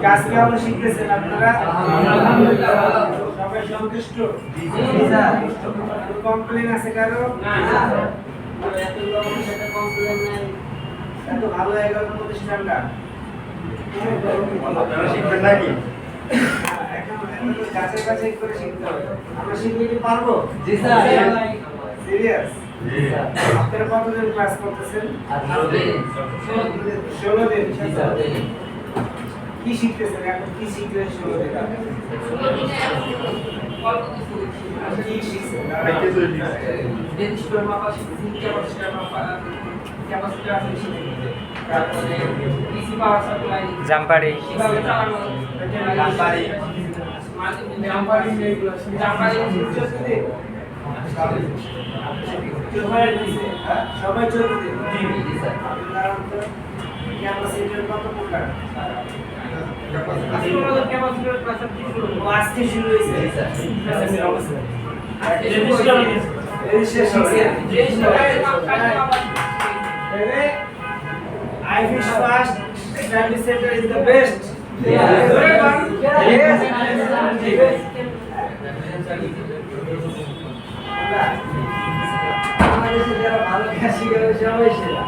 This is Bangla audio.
কাজ কেমন শিখতেছেন আপনারা? আলহামদুলিল্লাহ। সবাই সন্তুষ্ট? জি স্যার। কমপ্লেন আছে কারো? না। এতগুলো মানুষের সাথে কমপ্লেন নাই, এত ভালো হয়ে গেল প্রতিষ্ঠানটা। আপনারা শিখবেন নাকি? এখন তো যাচাই বাছাই করে শিখতে হবে। আমরা শিখলে কি পারবো? জি স্যার। সিরিয়াস? জি স্যার। আপনারা কতদিন ক্লাস করতেছেন? 16 দিন। জি স্যার। কি শিখতেছেন এখন? কি শিখলেন 16 দিন? কি শিখছেন? অনেক কিছু শিখছি। ডেন্সিটির মাপা শিখছি, ক্যাপাসিটর মাপা, ক্যাপাসিটর আসলে শিখেছি। তারপরে ডিসি পাওয়ার সাপ্লাই, জাম্পারি কিভাবে চালানো, জাম্পারি। জাম্পারি এগুলো জাম্পারি শিখছি। সবাই 14 দিন। জি স্যার। ক্যাপাসিটর কত প্রকার? আজকে আমাদের ক্যাপাসিটর ক্লাস শুরু ও আজকে শুরু হয়েছে। জি sir. I wish fast study center is the best. Yes. Everyone? Yes. বাংলাদেশে যারা ভালো কাজ শিখে সবাই সেরা।